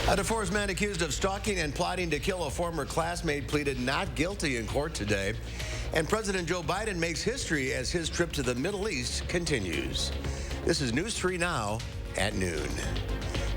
A DeForest man accused of stalking and plotting to kill a former classmate pleaded not guilty in court today. And President Joe Biden makes history as his trip to the Middle East continues. This is News 3 Now at noon.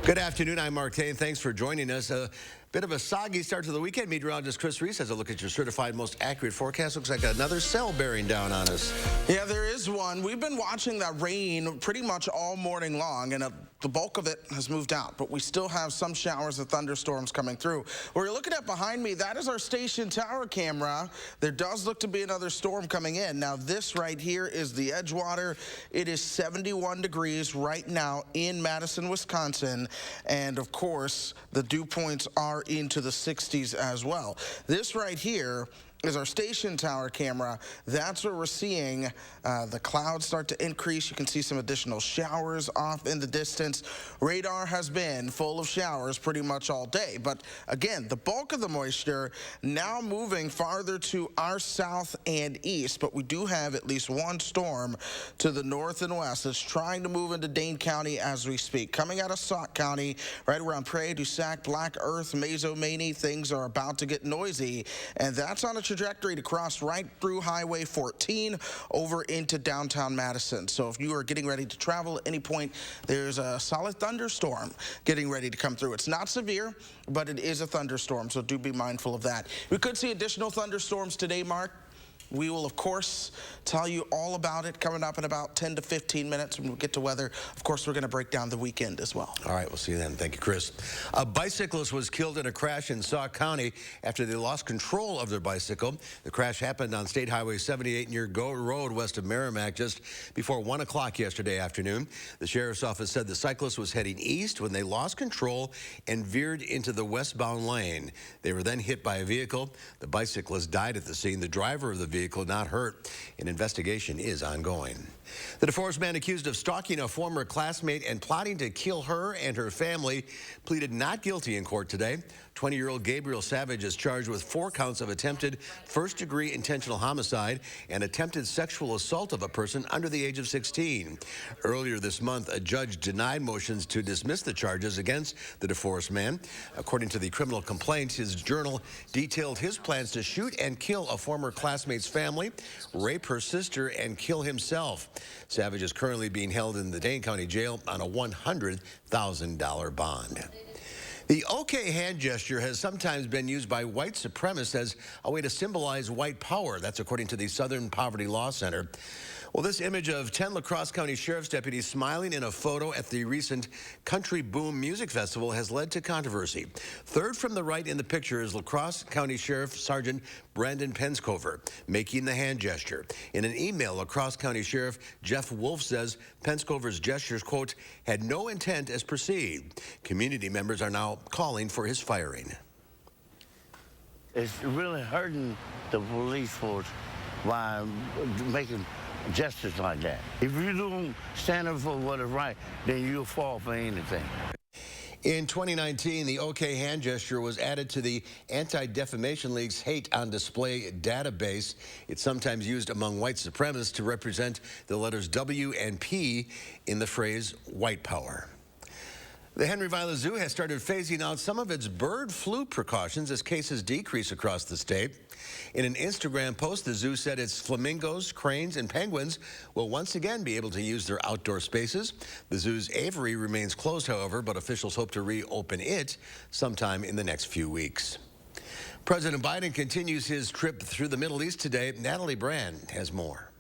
Good afternoon. I'm Mark Tain. Thanks for joining us. A bit of a soggy start to the weekend. Meteorologist Chris Reese has a look at your certified most accurate forecast. Looks like another cell bearing down on us. Yeah, there is one. We've been watching that rain pretty much all morning long, and the bulk of it has moved out, but we still have some showers of thunderstorms coming through. What you're looking at behind me, that is our station tower camera. There does look to be another storm coming in. Now, this right here is the Edgewater. It is 71 degrees right now in Madison, Wisconsin, and of course, the dew points are into the 60s as well. This right here is our station tower camera. That's where we're seeing the clouds start to increase. You can see some additional showers off in the distance. Radar has been full of showers pretty much all day. But again, the bulk of the moisture now moving farther to our south and east. But we do have at least one storm to the north and west that's trying to move into Dane County as we speak. Coming out of Sauk County, right around Prairie du Sac, Black Earth, Mazo-Maney, things are about to get noisy. And that's on a trajectory to cross right through Highway 14 over into downtown Madison. So if you are getting ready to travel at any point, there's a solid thunderstorm getting ready to come through. It's not severe, but it is a thunderstorm, so do be mindful of that. We could see additional thunderstorms today, Mark. We will, of course, tell you all about it coming up in about 10 to 15 minutes when we get to weather. Of course, we're going to break down the weekend as well. All right, we'll see you then. Thank you, Chris. A bicyclist was killed in a crash in Sauk County after they lost control of their bicycle. The crash happened on State Highway 78 near Go Road west of Merrimack just before 1 o'clock yesterday afternoon. The sheriff's office said the cyclist was heading east when they lost control and veered into the westbound lane. They were then hit by a vehicle. The bicyclist died at the scene. The driver of the vehicle not hurt. An investigation is ongoing. The DeForest man accused of stalking a former classmate and plotting to kill her and her family pleaded not guilty in court today. 20-year-old Gabriel Savage is charged with 4 counts of attempted first-degree intentional homicide and attempted sexual assault of a person under the age of 16. Earlier this month, a judge denied motions to dismiss the charges against the DeForest man. According to the criminal complaint, his journal detailed his plans to shoot and kill a former classmate's family, rape her sister, and kill himself. Savage is currently being held in the Dane County Jail on a $100,000 bond. The OK hand gesture has sometimes been used by white supremacists as a way to symbolize white power. That's according to the Southern Poverty Law Center. Well, this image of 10 La Crosse County Sheriff's deputies smiling in a photo at the recent Country Boom Music Festival has led to controversy. Third from the right in the picture is La Crosse County Sheriff Sergeant Brandon Penscover making the hand gesture. In an email, La Crosse County Sheriff Jeff Wolf says Penscover's gestures, quote, had no intent as perceived. Community members are now calling for his firing. It's really hurting the police force by making gestures like that. If you don't stand up for what is right, then you'll fall for anything. In 2019, the OK hand gesture was added to the Anti-Defamation League's Hate on Display database. It's sometimes used among white supremacists to represent the letters W and P in the phrase white power. The Henry Vila Zoo has started phasing out some of its bird flu precautions as cases decrease across the state. In an Instagram post, the zoo said its flamingos, cranes, and penguins will once again be able to use their outdoor spaces. The zoo's aviary remains closed, however, but officials hope to reopen it sometime in the next few weeks. President Biden continues his trip through the Middle East today. Natalie Brand has more.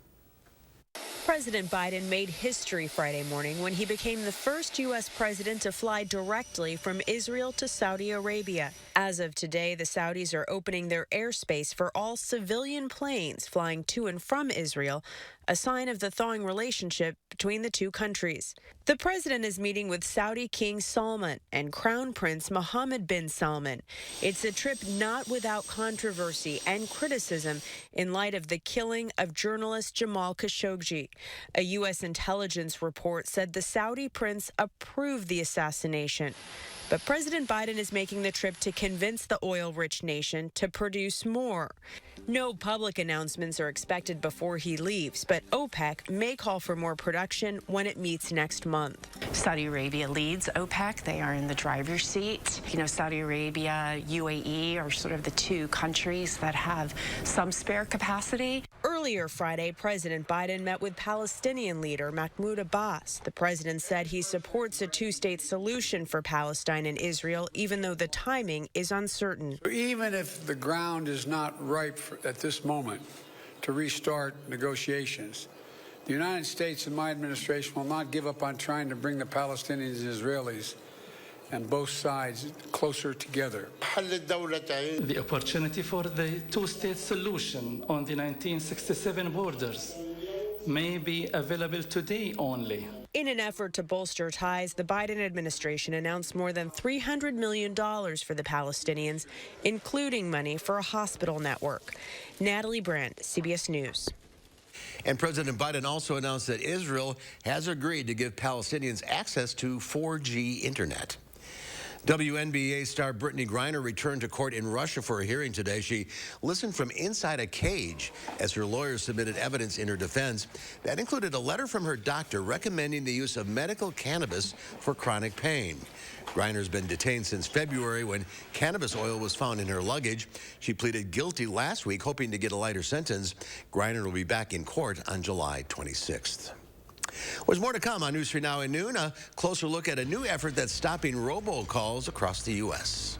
President Biden made history Friday morning when he became the first U.S. president to fly directly from Israel to Saudi Arabia. As of today, the Saudis are opening their airspace for all civilian planes flying to and from Israel, a sign of the thawing relationship between the two countries. The president is meeting with Saudi King Salman and Crown Prince Mohammed bin Salman. It's a trip not without controversy and criticism in light of the killing of journalist Jamal Khashoggi. A U.S. intelligence report said the Saudi prince approved the assassination. But President Biden is making the trip to convince the oil-rich nation to produce more. No public announcements are expected before he leaves, but OPEC may call for more production when it meets next month. Saudi Arabia leads OPEC. They are in the driver's seat. You know, Saudi Arabia, UAE are sort of the two countries that have some spare capacity. Earlier Friday, President Biden met with Palestinian leader Mahmoud Abbas. The president said he supports a two-state solution for Palestine and Israel, even though the timing is uncertain. Even if the ground is not ripe at this moment to restart negotiations, the United States and my administration will not give up on trying to bring the Palestinians and Israelis and both sides closer together. The opportunity for the two-state solution on the 1967 borders may be available today only. In an effort to bolster ties, the Biden administration announced more than $300 million for the Palestinians, including money for a hospital network. Natalie Brandt, CBS News. And President Biden also announced that Israel has agreed to give Palestinians access to 4G internet. WNBA star Brittany Griner returned to court in Russia for a hearing today. She listened from inside a cage as her lawyers submitted evidence in her defense. That included a letter from her doctor recommending the use of medical cannabis for chronic pain. Griner's been detained since February when cannabis oil was found in her luggage. She pleaded guilty last week, hoping to get a lighter sentence. Griner will be back in court on July 26th. There's more to come on News 3 Now at noon. A closer look at a new effort that's stopping robocalls across the U.S.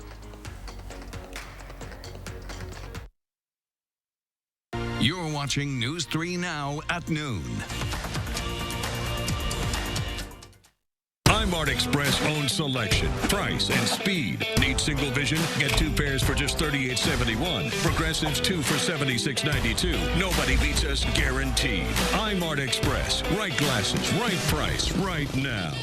You're watching News 3 Now at noon. iMart Express owns selection, price, and speed. Need single vision? Get 2 pairs for just $38.71. Progressives 2 for $76.92. Nobody beats us, guaranteed. iMart Express. Right glasses, right price, right now.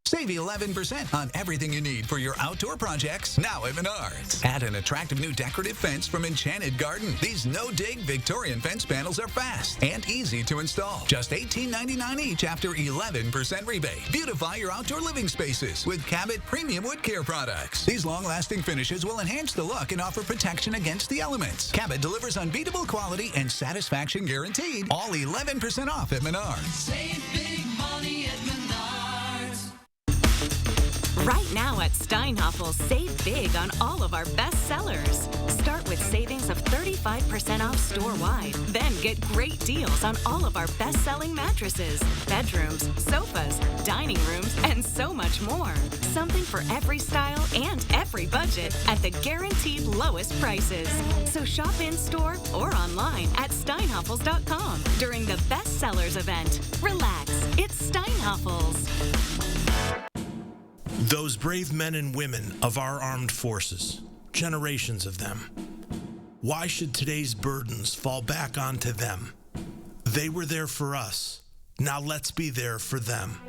Save 11% on everything you need for your outdoor projects now at Menards. Add an attractive new decorative fence from Enchanted Garden. These no-dig Victorian fence panels are fast and easy to install. Just $18.99 each after 11% rebate. Beautify your outdoor living spaces with Cabot Premium Wood Care products. These long-lasting finishes will enhance the look and offer protection against the elements. Cabot delivers unbeatable quality and satisfaction guaranteed. All 11% off at Menards. Save big money at Menards. Right now at Steinhafel, save big on all of our best sellers. Start with savings of 35% off store-wide. Then get great deals on all of our best-selling mattresses, bedrooms, sofas, dining rooms, and so much more. Something for every style and every budget at the guaranteed lowest prices. So shop in-store or online at steinhafels.com during the Best Sellers event. Relax, it's Steinhafels. Those brave men and women of our armed forces, generations of them. Why should today's burdens fall back onto them? They were there for us. Now let's be there for them.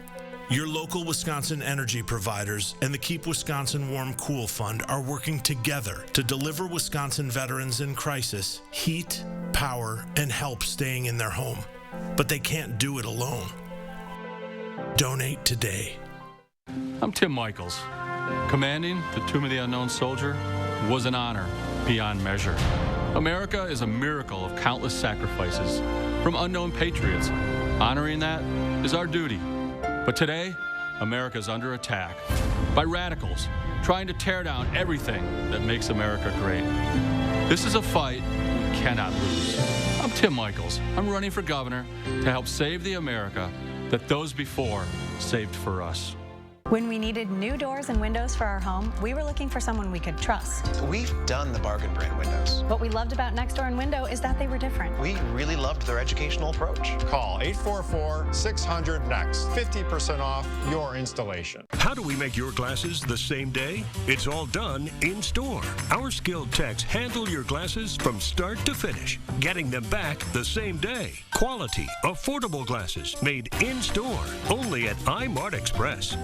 Your local Wisconsin energy providers and the Keep Wisconsin Warm Cool Fund are working together to deliver Wisconsin veterans in crisis heat, power, and help staying in their home. But they can't do it alone. Donate today. I'm Tim Michaels. Commanding the Tomb of the Unknown Soldier was an honor beyond measure. America is a miracle of countless sacrifices from unknown patriots. Honoring that is our duty. But today, America is under attack by radicals trying to tear down everything that makes America great. This is a fight we cannot lose. I'm Tim Michaels. I'm running for governor to help save the America that those before saved for us. When we needed new doors and windows for our home, we were looking for someone we could trust. We've done the bargain brand windows. What we loved about Next Door and Window is that they were different. We really loved their educational approach. Call 844-600-NEXT. 50% off your installation. How do we make your glasses the same day? It's all done in store. Our skilled techs handle your glasses from start to finish, getting them back the same day. Quality, affordable glasses made in store, only at iMart Express.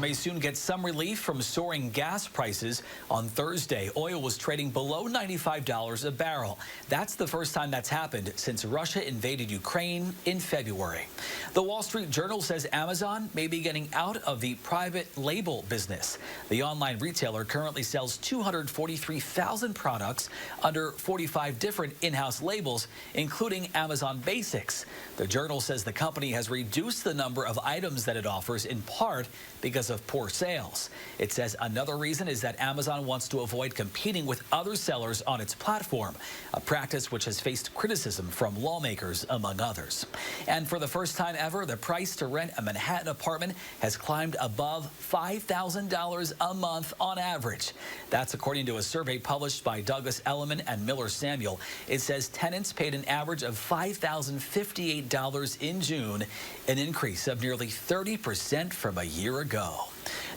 may soon get some relief from soaring gas prices. On Thursday, oil was trading below $95 a barrel. That's the first time that's happened since Russia invaded Ukraine in February. The Wall Street Journal says Amazon may be getting out of the private label business. The online retailer currently sells 243,000 products under 45 different in-house labels, including Amazon Basics. The Journal says the company has reduced the number of items that it offers in part because of poor sales. It says another reason is that Amazon wants to avoid competing with other sellers on its platform, a practice which has faced criticism from lawmakers, among others. And for the first time ever, the price to rent a Manhattan apartment has climbed above $5,000 a month on average. That's according to a survey published by Douglas Elliman and Miller Samuel. It says tenants paid an average of $5,058 in June, an increase of nearly 30% from a year ago.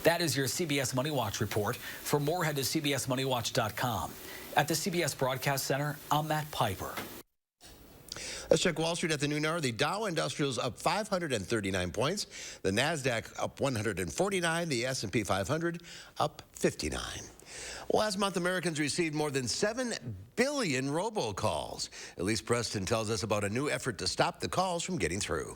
That is your CBS Money Watch report. For more, head to cbsmoneywatch.com. At the CBS Broadcast Center, I'm Matt Piper. Let's check Wall Street at the noon hour. The Dow Industrials up 539 points. The NASDAQ up 149. The S&P 500 up 59. Last month, Americans received more than 7 billion robocalls. Elise Preston tells us about a new effort to stop the calls from getting through.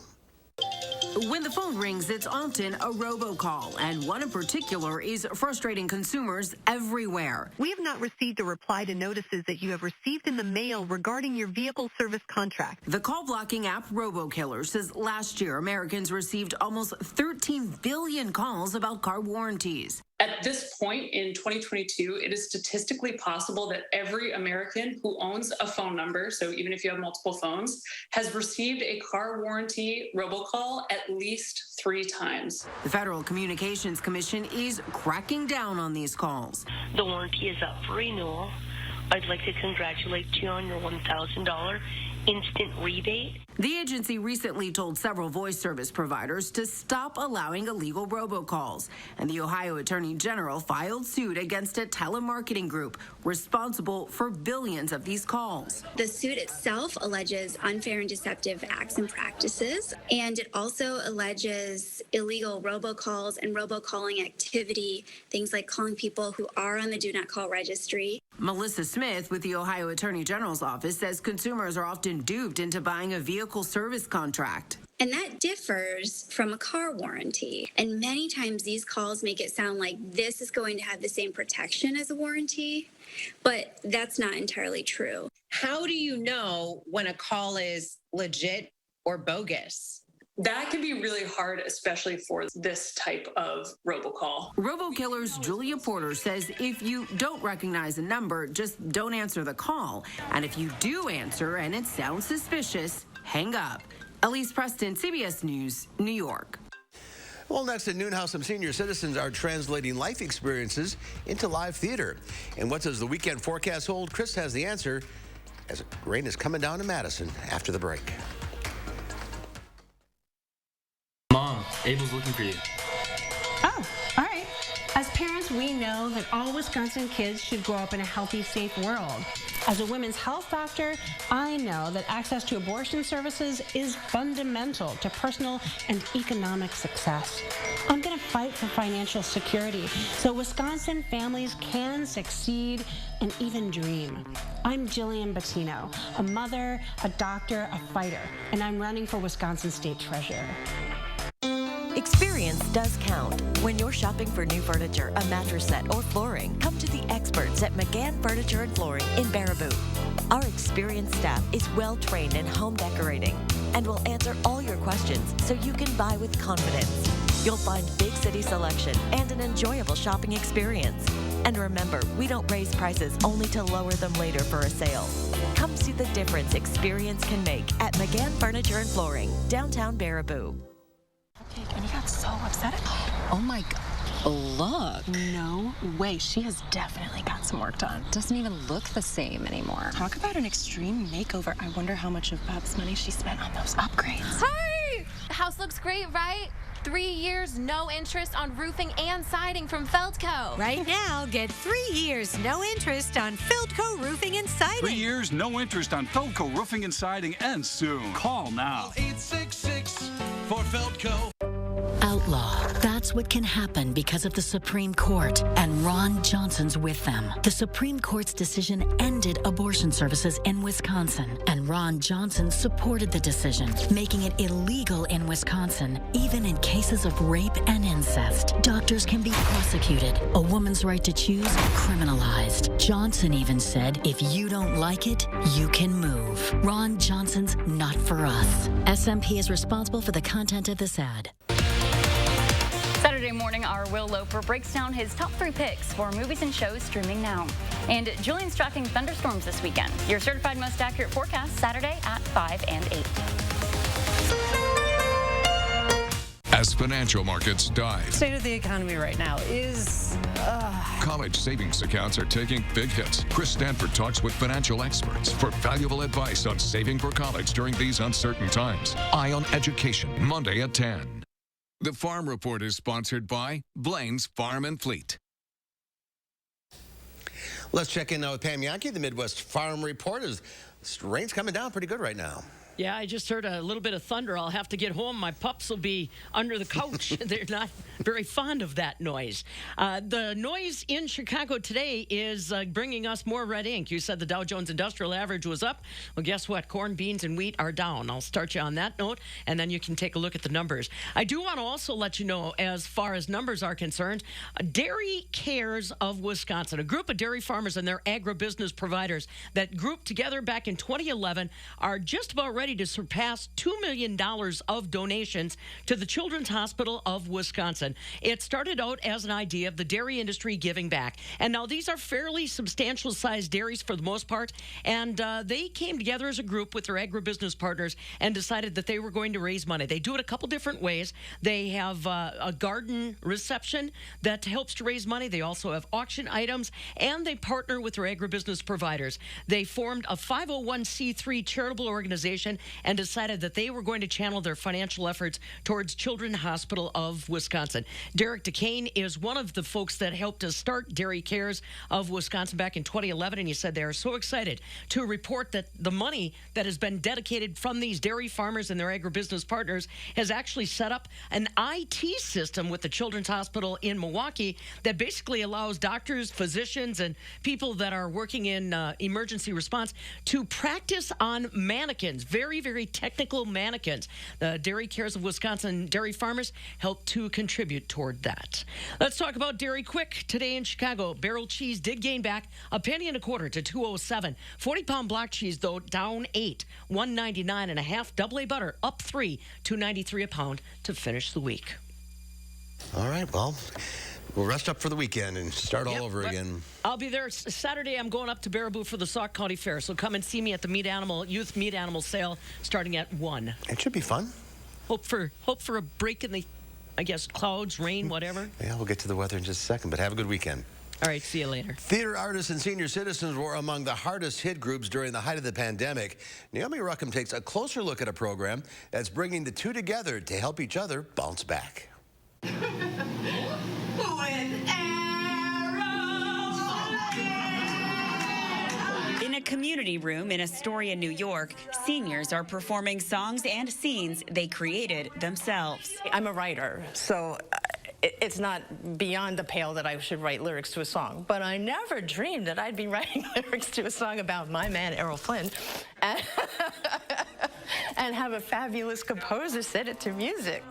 When the phone rings, it's often a robocall, and one in particular is frustrating consumers everywhere. We have not received a reply to notices that you have received in the mail regarding your vehicle service contract. The call blocking app RoboKiller says last year Americans received almost 13 billion calls about car warranties. At this point in 2022, it is statistically possible that every American who owns a phone number, so even if you have multiple phones, has received a car warranty robocall at least 3 times. The Federal Communications Commission is cracking down on these calls. The warranty is up for renewal. I'd like to congratulate you on your $1,000 instant rebate. The agency recently told several voice service providers to stop allowing illegal robocalls, and the Ohio Attorney General filed suit against a telemarketing group responsible for billions of these calls. The suit itself alleges unfair and deceptive acts and practices, and it also alleges illegal robocalls and robocalling activity, things like calling people who are on the Do Not Call registry. Melissa Smith with the Ohio Attorney General's office says consumers are often duped into buying a vehicle service contract. And that differs from a car warranty. And many times these calls make it sound like this is going to have the same protection as a warranty, but that's not entirely true. How do you know when a call is legit or bogus? That can be really hard, especially for this type of robocall. RoboKiller's Julia Porter says if you don't recognize a number, just don't answer the call. And if you do answer and it sounds suspicious, hang up. Elise Preston, CBS News, New York. Well, next at noon, how some senior citizens are translating life experiences into live theater. And what does the weekend forecast hold? Chris has the answer as rain is coming down to Madison after the break. Mom, Abel's looking for you. Oh, all right. As parents, we know that all Wisconsin kids should grow up in a healthy, safe world. As a women's health doctor, I know that access to abortion services is fundamental to personal and economic success. I'm going to fight for financial security so Wisconsin families can succeed and even dream. I'm Jillian Bettino, a mother, a doctor, a fighter, and I'm running for Wisconsin State Treasurer. Experience does count. When you're shopping for new furniture, a mattress set, or flooring, come to the experts at McGann Furniture and Flooring in Baraboo. Our experienced staff is well-trained in home decorating and will answer all your questions so you can buy with confidence. You'll find big city selection and an enjoyable shopping experience. And remember, we don't raise prices only to lower them later for a sale. Come see the difference experience can make at McGann Furniture and Flooring, downtown Baraboo. And he got so upset. Oh my God. Look. No way. She has definitely got some work done. Doesn't even look the same anymore. Talk about an extreme makeover. I wonder how much of Bob's money she spent on those upgrades. Hey! The house looks great, right? 3 years, no interest on roofing and siding from Feldco. Right now, get 3 years, no interest on Feldco Roofing and Siding. 3 years, no interest on Feldco Roofing and Siding ends soon. Call now. 866 for Feldco. Outlaw. That's what can happen because of the Supreme Court, and Ron Johnson's with them. The Supreme Court's decision ended abortion services in Wisconsin, and Ron Johnson supported the decision, making it illegal in Wisconsin, even in cases of rape and incest. Doctors can be prosecuted, a woman's right to choose criminalized. Johnson even said, if you don't like it, you can move. Ron Johnson's not for us. SMP is responsible for the content of this ad. Saturday morning, our Will Loper breaks down his top 3 picks for movies and shows streaming now. And Julian's tracking thunderstorms this weekend. Your certified most accurate forecast Saturday at 5 and 8. As financial markets dive, state of the economy right now is college savings accounts are taking big hits. Chris Stanford talks with financial experts for valuable advice on saving for college during these uncertain times. Eye on Education, Monday at 10. The Farm Report is sponsored by Blaine's Farm and Fleet. Let's check in now with Pam Yankee. The Midwest Farm Report is rain's coming down pretty good right now. Yeah, I just heard a little bit of thunder. I'll have to get home. My pups will be under the couch. They're not very fond of that noise. The noise in Chicago today is bringing us more red ink. You said the Dow Jones Industrial Average was up. Well, guess what? Corn, beans, and wheat are down. I'll start you on that note, and then you can take a look at the numbers. I do want to also let you know, as far as numbers are concerned, Dairy Cares of Wisconsin, a group of dairy farmers and their agribusiness providers that grouped together back in 2011, are just about ready to surpass $2 million of donations to the Children's Hospital of Wisconsin. It started out as an idea of the dairy industry giving back. And now these are fairly substantial sized dairies for the most part. And they came together as a group with their agribusiness partners and decided that they were going to raise money. They do it a couple different ways. They have a garden reception that helps to raise money. They also have auction items, and they partner with their agribusiness providers. They formed a 501c3 charitable organization and decided that they were going to channel their financial efforts towards Children's Hospital of Wisconsin. Derek DeCane is one of the folks that helped us start Dairy Cares of Wisconsin back in 2011, and he said they are so excited to report that the money that has been dedicated from these dairy farmers and their agribusiness partners has actually set up an IT system with the Children's Hospital in Milwaukee that basically allows doctors, physicians, and people that are working in emergency response to practice on mannequins, very, very technical mannequins. The Dairy Cares of Wisconsin dairy farmers help to contribute toward that. Let's talk about Dairy Quick. Today in Chicago, barrel cheese did gain back $0.0125 to $2.07. 40-pound block cheese, though, down 8, $1.99.5. Double A butter up 3, $2.93 a pound to finish the week. All right, well, we'll rest up for the weekend and start all over again. I'll be there Saturday. I'm going up to Baraboo for the Sauk County Fair, so come and see me at the youth meat animal sale starting at 1. It should be fun. Hope for a break in the, I guess, clouds, rain, whatever. Yeah, we'll get to the weather in just a second, but have a good weekend. All right, see you later. Theater artists and senior citizens were among the hardest hit groups during the height of the pandemic. Naomi Ruckham takes a closer look at a program that's bringing the two together to help each other bounce back. In a community room in Astoria, New York, seniors are performing songs and scenes they created themselves. I'm a writer, so it's not beyond the pale that I should write lyrics to a song, but I never dreamed that I'd be writing lyrics to a song about my man, Errol Flynn, and have a fabulous composer set it to music.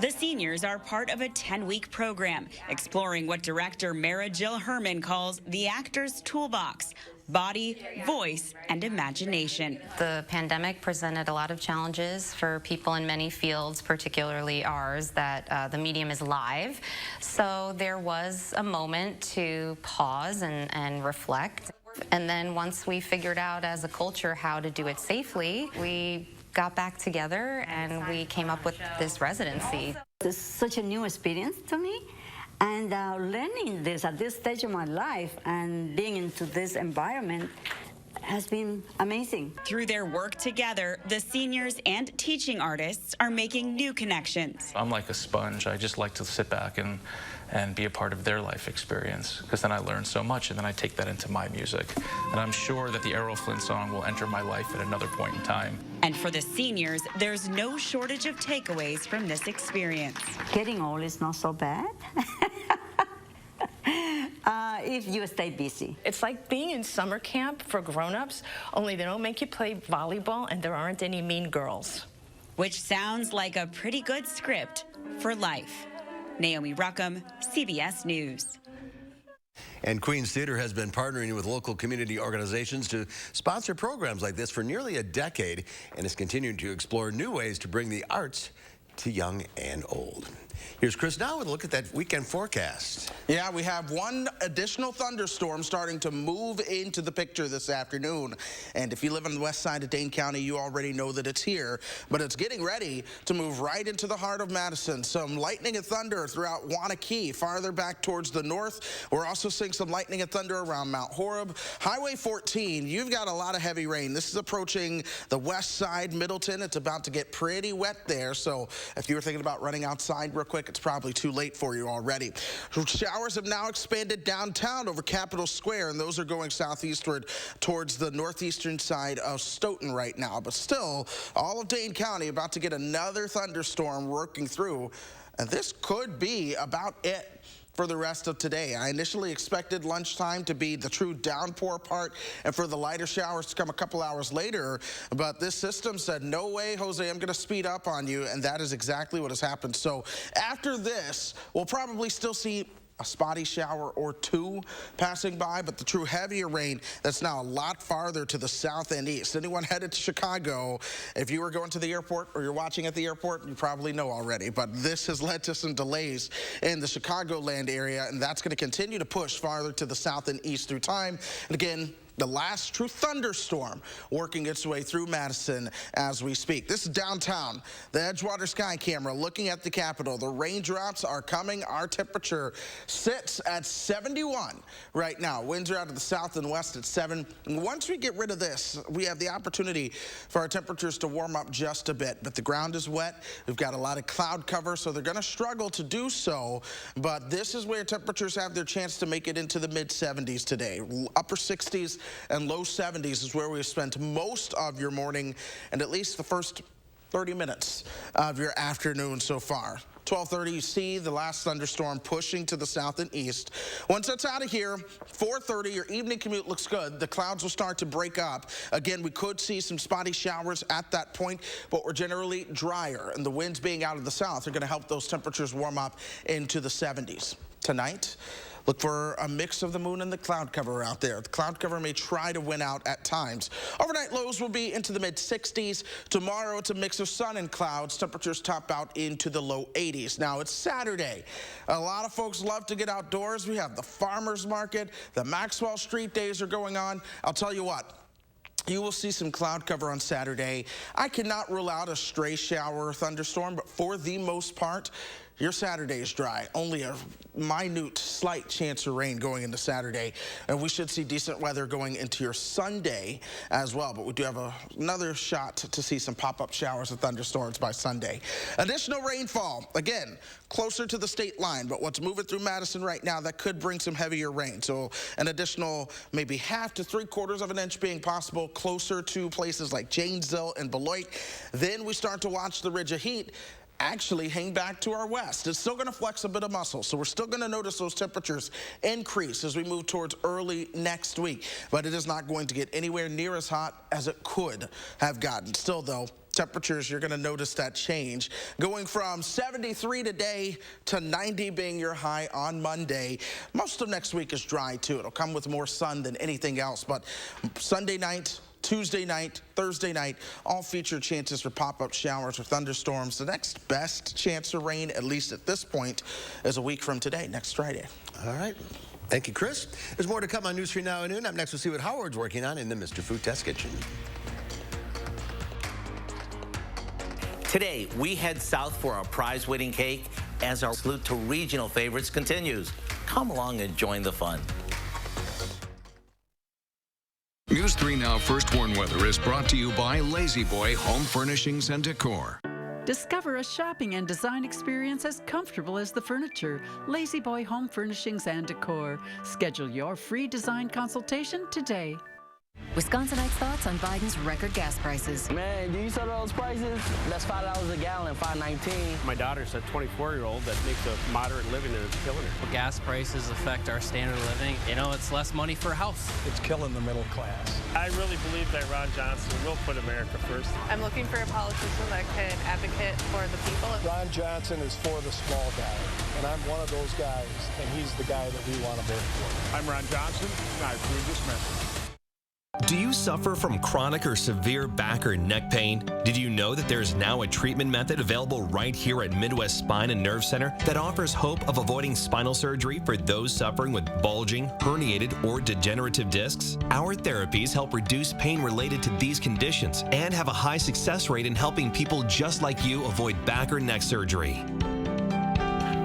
The seniors are part of a 10-week program exploring what director Mara Jill Herman calls the actor's toolbox: body, voice, and imagination. The pandemic presented a lot of challenges for people in many fields, particularly ours, that the medium is live. So there was a moment to pause and reflect. And then once we figured out as a culture how to do it safely, we got back together and we came up with this residency. It's such a new experience to me. And learning this at this stage of my life and being into this environment has been amazing. Through their work together, the seniors and teaching artists are making new connections. I'm like a sponge. I just like to sit back and and be a part of their life experience, because then I learn so much, and then I take that into my music. And I'm sure that the Errol Flynn song will enter my life at another point in time. And for the seniors, there's no shortage of takeaways from this experience. Getting old is not so bad. If you stay busy. It's like being in summer camp for grown-ups, only they don't make you play volleyball and there aren't any mean girls. Which sounds like a pretty good script for life. Naomi Ruckham, CBS News. And Queens Theater has been partnering with local community organizations to sponsor programs like this for nearly a decade and is continuing to explore new ways to bring the arts to young and old. Here's Chris now with a look at that weekend forecast. Yeah, we have one additional thunderstorm starting to move into the picture this afternoon. And if you live on the west side of Dane County, you already know that it's here. But it's getting ready to move right into the heart of Madison. Some lightning and thunder throughout Wanakee, farther back towards the north. We're also seeing some lightning and thunder around Mount Horeb. Highway 14, you've got a lot of heavy rain. This is approaching the west side, Middleton. It's about to get pretty wet there. So if you were thinking about running outside real quick, it's probably too late for you already. Showers have now expanded downtown over Capitol Square, and those are going southeastward towards the northeastern side of Stoughton right now. But still, all of Dane County about to get another thunderstorm working through, and this could be about it for the rest of today. I initially expected lunchtime to be the true downpour part and for the lighter showers to come a couple hours later, but this system said, no way, Jose, I'm gonna speed up on you, and that is exactly what has happened. So after this, we'll probably still see a spotty shower or two passing by, but the true heavier rain that's now a lot farther to the south and east. Anyone headed to Chicago, if you were going to the airport or you're watching at the airport, you probably know already, but this has led to some delays in the Chicagoland area, and that's going to continue to push farther to the south and east through time. And again, the last true thunderstorm working its way through Madison as we speak. This is downtown. The Edgewater Sky Camera looking at the Capitol. The raindrops are coming. Our temperature sits at 71 right now. Winds are out of the south and west at 7. And once we get rid of this, we have the opportunity for our temperatures to warm up just a bit. But the ground is wet. We've got a lot of cloud cover, so they're going to struggle to do so. But this is where temperatures have their chance to make it into the mid-70s today. Upper 60s and low 70s is where we've spent most of your morning and at least the first 30 minutes of your afternoon so far. 12:30, you see the last thunderstorm pushing to the south and east. Once that's out of here, 4:30, your evening commute looks good. The clouds will start to break up. Again, we could see some spotty showers at that point, but we're generally drier, and the winds being out of the south are going to help those temperatures warm up into the 70s. Tonight, look for a mix of the moon and the cloud cover out there. The cloud cover may try to win out at times. Overnight lows will be into the mid-60s. Tomorrow, it's a mix of sun and clouds. Temperatures top out into the low 80s. Now, it's Saturday. A lot of folks love to get outdoors. We have the farmers market. The Maxwell Street days are going on. I'll tell you what. You will see some cloud cover on Saturday. I cannot rule out a stray shower or thunderstorm, but for the most part, your Saturday is dry. Only a minute, slight chance of rain going into Saturday. And we should see decent weather going into your Sunday as well. But we do have another shot to see some pop-up showers and thunderstorms by Sunday. Additional rainfall, again, closer to the state line. But what's moving through Madison right now, that could bring some heavier rain. So an additional maybe half to 3/4 of an inch being possible closer to places like Janesville and Beloit. Then we start to watch the ridge of heat actually hang back to our west. It's still going to flex a bit of muscle, so we're still going to notice those temperatures increase as we move towards early next week. But it is not going to get anywhere near as hot as it could have gotten. Still, though, temperatures, you're going to notice that change. Going from 73 today to 90 being your high on Monday. Most of next week is dry, too. It'll come with more sun than anything else. But Sunday night, Tuesday night, Thursday night, all feature chances for pop-up showers or thunderstorms. The next best chance of rain, at least at this point, is a week from today, next Friday. All right. Thank you, Chris. There's more to come on News 3 Now at noon. Up next, we'll see what Howard's working on in the Mr. Food Test Kitchen. Today, we head south for our prize-winning cake as our salute to regional favorites continues. Come along and join the fun. News 3 Now First Warn Weather is brought to you by Lazy Boy Home Furnishings and Decor. Discover a shopping and design experience as comfortable as the furniture. Lazy Boy Home Furnishings and Decor. Schedule your free design consultation today. Wisconsinites' thoughts on Biden's record gas prices. Man, do you saw those prices? That's $5 a gallon, $5.19. My daughter's a 24-year-old that makes a moderate living and it's killing her. Gas prices affect our standard of living. You know, it's less money for a house. It's killing the middle class. I really believe that Ron Johnson will put America first. I'm looking for a politician that can advocate for the people. Ron Johnson is for the small guy, and I'm one of those guys, and he's the guy that we want to vote for. I'm Ron Johnson, and I approve this message. Do you suffer from chronic or severe back or neck pain? Did you know that there is now a treatment method available right here at Midwest Spine and Nerve Center that offers hope of avoiding spinal surgery for those suffering with bulging, herniated, or degenerative discs? Our therapies help reduce pain related to these conditions and have a high success rate in helping people just like you avoid back or neck surgery.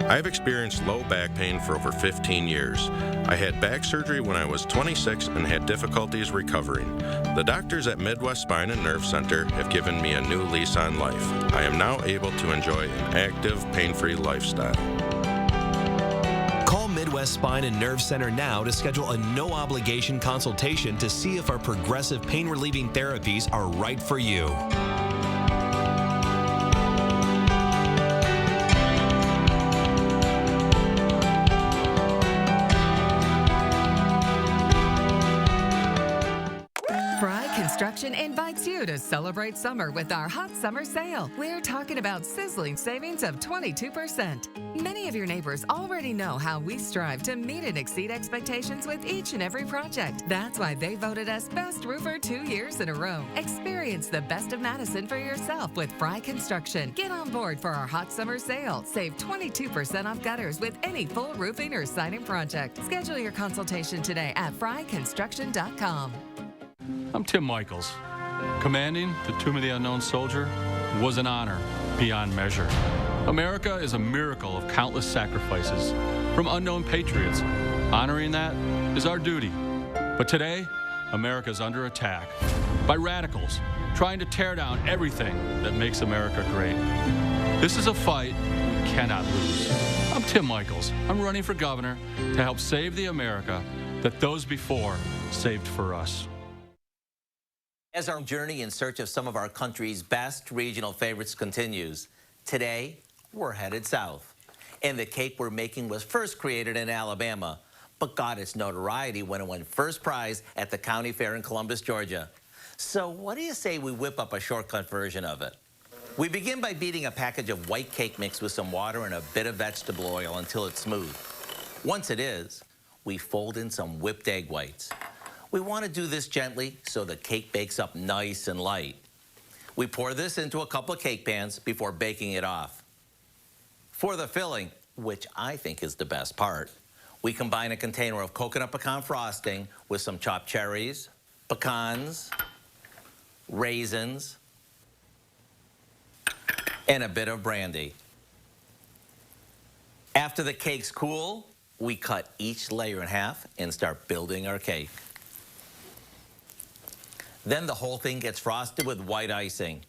I've experienced low back pain for over 15 years. I had back surgery when I was 26 and had difficulties recovering. The doctors at Midwest Spine and Nerve Center have given me a new lease on life. I am now able to enjoy an active, pain-free lifestyle. Call Midwest Spine and Nerve Center now to schedule a no-obligation consultation to see if our progressive pain-relieving therapies are right for you. Construction invites you to celebrate summer with our hot summer sale. We're talking about sizzling savings of 22%. Many of your neighbors already know how we strive to meet and exceed expectations with each and every project. That's why they voted us Best Roofer 2 years in a row. Experience the best of Madison for yourself with Fry Construction. Get on board for our hot summer sale. Save 22% off gutters with any full roofing or siding project. Schedule your consultation today at fryconstruction.com. I'm Tim Michaels. Commanding the Tomb of the Unknown Soldier was an honor beyond measure. America is a miracle of countless sacrifices from unknown patriots. Honoring that is our duty. But today, America is under attack by radicals trying to tear down everything that makes America great. This is a fight we cannot lose. I'm Tim Michaels. I'm running for governor to help save the America that those before saved for us. As our journey in search of some of our country's best regional favorites continues, today we're headed south. And the cake we're making was first created in Alabama, but got its notoriety when it won first prize at the county fair in Columbus, Georgia. So what do you say we whip up a shortcut version of it? We begin by beating a package of white cake mix with some water and a bit of vegetable oil until it's smooth. Once it is, we fold in some whipped egg whites. We want to do this gently so the cake bakes up nice and light. We pour this into a couple of cake pans before baking it off. For the filling, which I think is the best part, we combine a container of coconut pecan frosting with some chopped cherries, pecans, raisins, and a bit of brandy. After the cakes cool, we cut each layer in half and start building our cake. Then the whole thing gets frosted with white icing.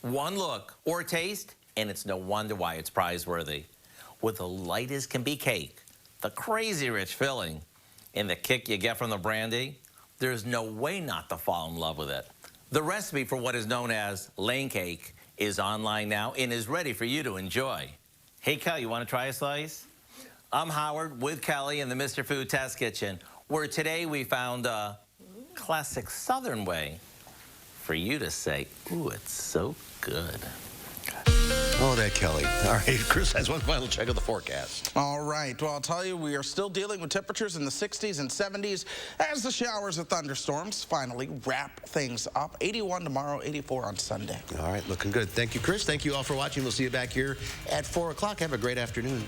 One look or taste, and it's no wonder why it's prize-worthy. With the light as can be cake, the crazy rich filling, and the kick you get from the brandy, there's no way not to fall in love with it. The recipe for what is known as lane cake is online now and is ready for you to enjoy. Hey, Kelly, you want to try a slice? I'm Howard with Kelly in the Mr. Food Test Kitchen, where today we found a classic Southern way for you to say, ooh, it's so good. Oh, that Kelly. All right, Chris has one final check of the forecast. All right. Well, I'll tell you, we are still dealing with temperatures in the 60s and 70s as the showers and thunderstorms finally wrap things up. 81 tomorrow, 84 on Sunday. All right, looking good. Thank you, Chris. Thank you all for watching. We'll see you back here at 4 o'clock. Have a great afternoon.